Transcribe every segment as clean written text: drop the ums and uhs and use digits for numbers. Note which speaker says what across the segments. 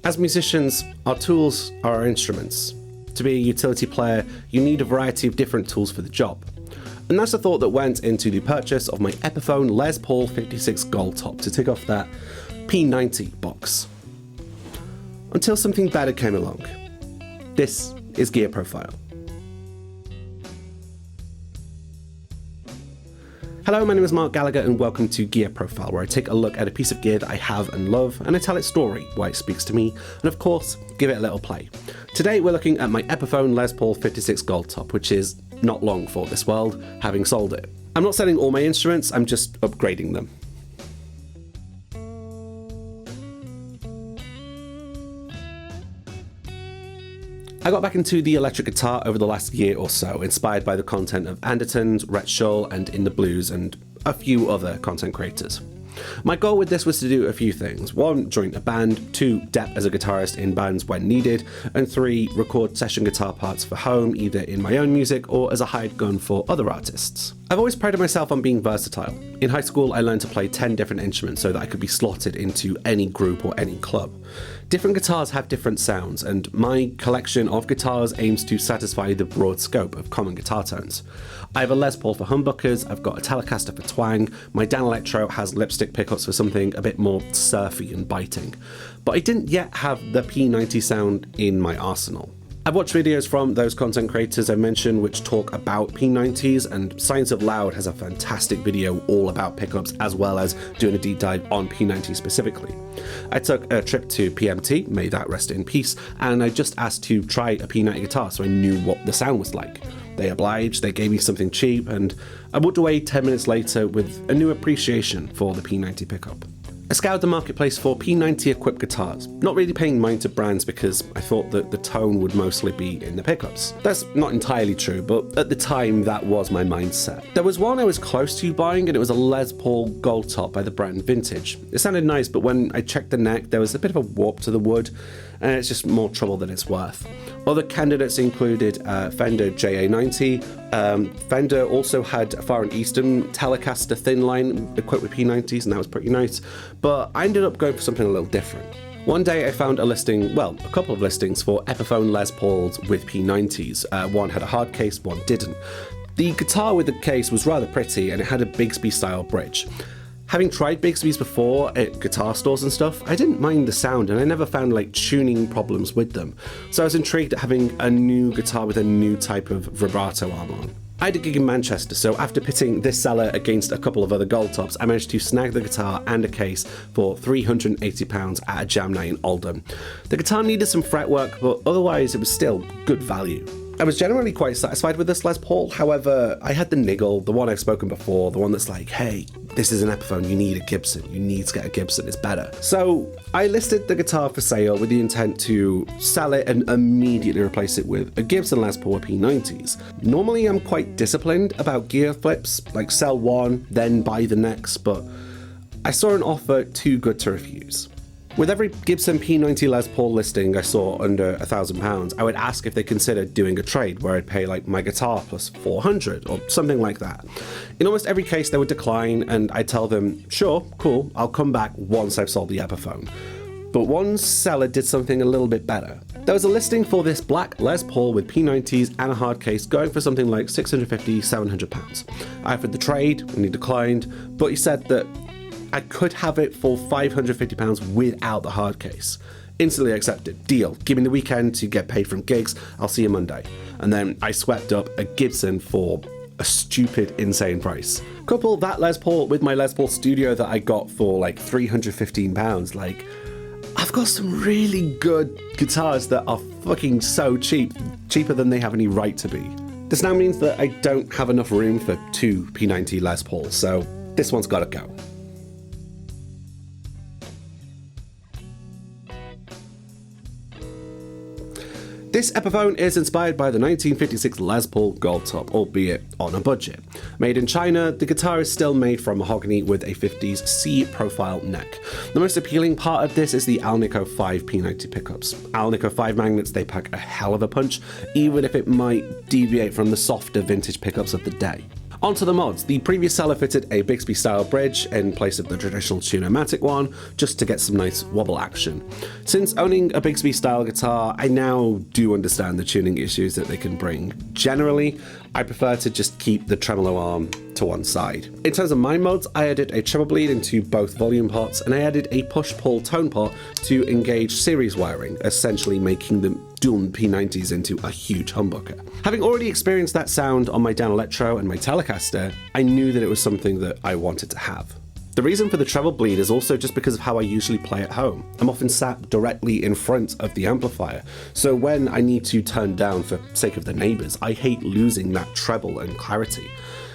Speaker 1: As musicians, our tools are our instruments. To be a utility player, you need a variety of different tools for the job. And that's the thought that went into the purchase of my Epiphone Les Paul 56 Gold Top to tick off that P90 box. Until something better came along. This is Gear Profile. Hello, my name is Marc Gallagher and welcome to Gear Profile, where I take a look at a piece of gear that I have and love, and I tell its story, why it speaks to me, and of course, give it a little play. Today we're looking at my Epiphone Les Paul 56 Gold Top, which is not long for this world, having sold it. I'm not selling all my instruments, I'm just upgrading them. I got back into the electric guitar over the last year or so, inspired by the content of Anderton's, Rhett Shull, and In the Blues, and a few other content creators. My goal with this was to do a few things. 1, join a band, 2, dep as a guitarist in bands when needed, and 3, record session guitar parts for home, either in my own music or as a hired gun for other artists. I've always prided myself on being versatile. In high school, I learned to play 10 different instruments so that I could be slotted into any group or any club. Different guitars have different sounds, and my collection of guitars aims to satisfy the broad scope of common guitar tones. I have a Les Paul for humbuckers, I've got a Telecaster for twang, my Dan Electro has lipstick pickups for something a bit more surfy and biting, but I didn't yet have the P90 sound in my arsenal. I've watched videos from those content creators I mentioned which talk about P90s, and Science of Loud has a fantastic video all about pickups as well as doing a deep dive on P90 specifically. I took a trip to PMT, may that rest in peace, and I just asked to try a P90 guitar so I knew what the sound was like. They obliged, they gave me something cheap, and I walked away 10 minutes later with a new appreciation for the P90 pickup. I scoured the marketplace for P90 equipped guitars, not really paying mind to brands because I thought that the tone would mostly be in the pickups. That's not entirely true, but at the time that was my mindset. There was one I was close to buying, and it was a Les Paul Gold Top by the brand Vintage. It sounded nice, but when I checked the neck, there was a bit of a warp to the wood, and it's just more trouble than it's worth. Other candidates included Fender JA90. Fender also had a Far and Eastern Telecaster thin line equipped with P90s, and that was pretty nice, but I ended up going for something a little different. One day I found a listing, well, a couple of listings for Epiphone Les Pauls with P90s. One had a hard case, one didn't. The guitar with the case was rather pretty, and it had a Bigsby style bridge. Having tried Bigsby's before at guitar stores and stuff, I didn't mind the sound, and I never found tuning problems with them. So I was intrigued at having a new guitar with a new type of vibrato arm on. I had a gig in Manchester, so after pitting this seller against a couple of other gold tops, I managed to snag the guitar and a case for £380 at a jam night in Oldham. The guitar needed some fretwork, but otherwise it was still good value. I was generally quite satisfied with this Les Paul, however, I had the niggle, the one I've spoken before, the one that's like, hey, this is an Epiphone, you need a Gibson, you need to get a Gibson, it's better. So I listed the guitar for sale with the intent to sell it and immediately replace it with a Gibson Les Paul P90s. Normally I'm quite disciplined about gear flips, like sell one, then buy the next, but I saw an offer too good to refuse. With every Gibson P90 Les Paul listing I saw under £1,000, I would ask if they considered doing a trade where I'd pay my guitar plus $400 or something like that. In almost every case they would decline, and I'd tell them, sure, cool, I'll come back once I've sold the Epiphone. But one seller did something a little bit better. There was a listing for this black Les Paul with P90s and a hard case going for something like £650, £700. I offered the trade and he declined, but he said that I could have it for £550 without the hard case. Instantly accepted. Deal. Give me the weekend to get paid from gigs. I'll see you Monday. And then I swept up a Gibson for a stupid, insane price. Couple that Les Paul with my Les Paul Studio that I got for £315. I've got some really good guitars that are fucking so cheap. Cheaper than they have any right to be. This now means that I don't have enough room for 2 P90 Les Pauls, so this one's gotta go. This Epiphone is inspired by the 1956 Les Paul Gold Top, albeit on a budget. Made in China, the guitar is still made from mahogany with a 50s C-profile neck. The most appealing part of this is the Alnico 5 P90 pickups. Alnico 5 magnets, they pack a hell of a punch, even if it might deviate from the softer vintage pickups of the day. Onto the mods. The previous seller fitted a Bigsby style bridge in place of the traditional Tune-O-Matic one, just to get some nice wobble action. Since owning a Bigsby style guitar, I now do understand the tuning issues that they can bring. Generally, I prefer to just keep the tremolo arm to one side. In terms of my mods, I added a treble bleed into both volume pots, and I added a push-pull tone pot to engage series wiring, essentially making the dual P90s into a huge humbucker. Having already experienced that sound on my Dan Electro and my Telecaster, I knew that it was something that I wanted to have. The reason for the treble bleed is also just because of how I usually play at home. I'm often sat directly in front of the amplifier, so when I need to turn down for sake of the neighbours, I hate losing that treble and clarity.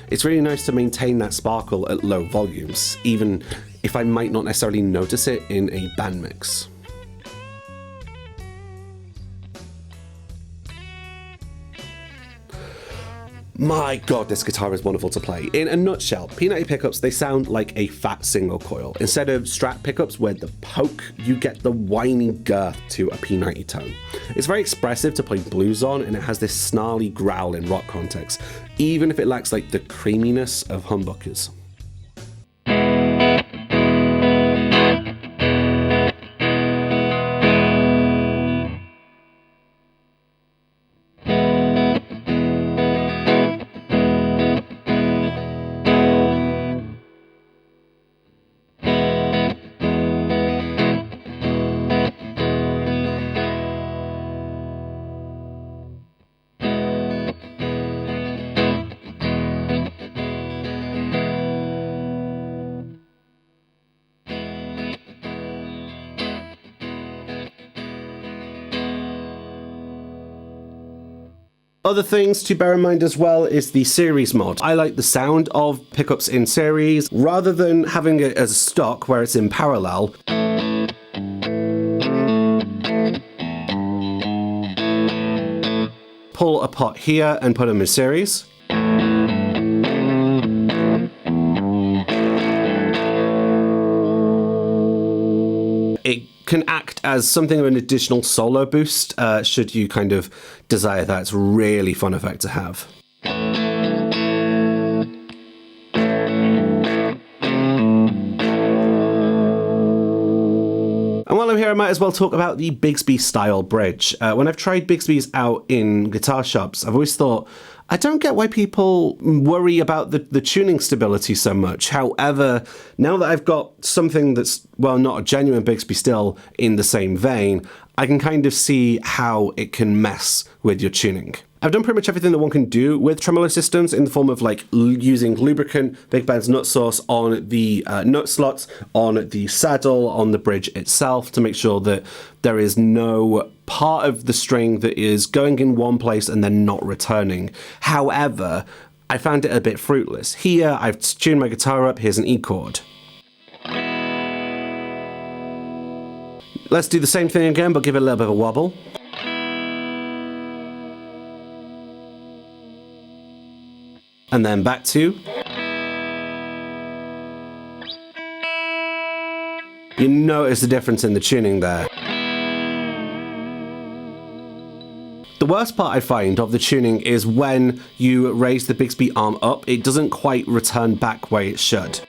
Speaker 1: It's really nice to maintain that sparkle at low volumes, even if I might not necessarily notice it in a band mix. My god, this guitar is wonderful to play. In a nutshell, P90 pickups, they sound like a fat single coil. Instead of Strat pickups where the poke, you get the whiny girth to a P90 tone. It's very expressive to play blues on, and it has this snarly growl in rock context, even if it lacks like the creaminess of humbuckers. Other things to bear in mind as well is the series mod. I like the sound of pickups in series rather than having it as stock where it's in parallel. Pull a pot here and put them in series. It can act as something of an additional solo boost, should you kind of desire that. It's a really fun effect to have. And while I'm here, I might as well talk about the Bigsby style bridge. When I've tried Bigsby's out in guitar shops, I've always thought, I don't get why people worry about the tuning stability so much. However, now that I've got something that's, well, not a genuine Bigsby still in the same vein, I can kind of see how it can mess with your tuning. I've done pretty much everything that one can do with tremolo systems in the form of like using lubricant, Big Ben's nut sauce on the nut slots, on the saddle, on the bridge itself to make sure that there is no part of the string that is going in one place and then not returning. However, I found it a bit fruitless. Here, I've tuned my guitar up, here's an E chord. Let's do the same thing again, but give it a little bit of a wobble. And then back to. You notice the difference in the tuning there. The worst part I find of the tuning is when you raise the Bigsby arm up, it doesn't quite return back where it should.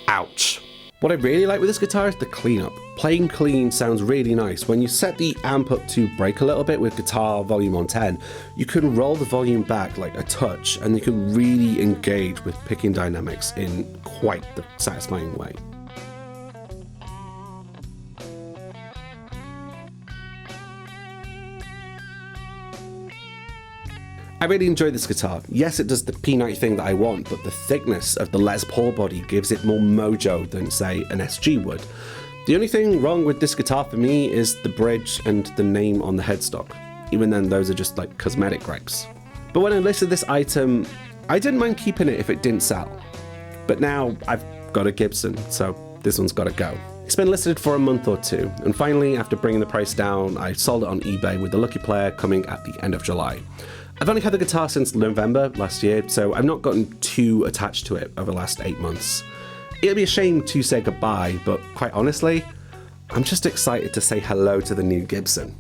Speaker 1: Ouch. What I really like with this guitar is the cleanup. Playing clean sounds really nice. When you set the amp up to break a little bit with guitar volume on 10, you can roll the volume back like a touch and you can really engage with picking dynamics in quite the satisfying way. I really enjoy this guitar. Yes, it does the P90 thing that I want, but the thickness of the Les Paul body gives it more mojo than, say, an SG would. The only thing wrong with this guitar for me is the bridge and the name on the headstock. Even then, those are just like cosmetic gripes. But when I listed this item, I didn't mind keeping it if it didn't sell. But now I've got a Gibson, so this one's got to go. It's been listed for a month or two, and finally, after bringing the price down, I sold it on eBay with the lucky player coming at the end of July. I've only had the guitar since November last year, so I've not gotten too attached to it over the last 8 months. It'll be a shame to say goodbye, but quite honestly, I'm just excited to say hello to the new Gibson.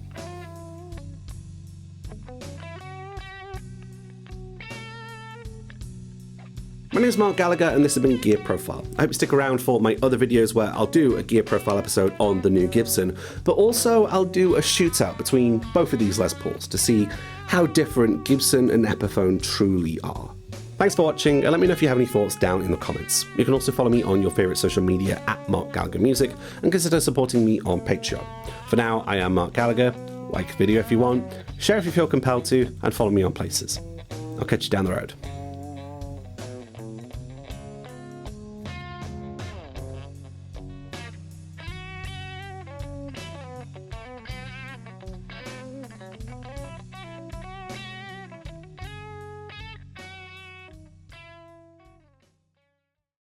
Speaker 1: My name is Marc Gallagher and this has been Gear Profile. I hope you stick around for my other videos where I'll do a Gear Profile episode on the new Gibson, but also I'll do a shootout between both of these Les Pauls to see how different Gibson and Epiphone truly are. Thanks for watching, and let me know if you have any thoughts down in the comments. You can also follow me on your favourite social media at Marc Gallagher Music, and consider supporting me on Patreon. For now, I am Marc Gallagher. Like the video if you want, share if you feel compelled to, and follow me on places. I'll catch you down the road.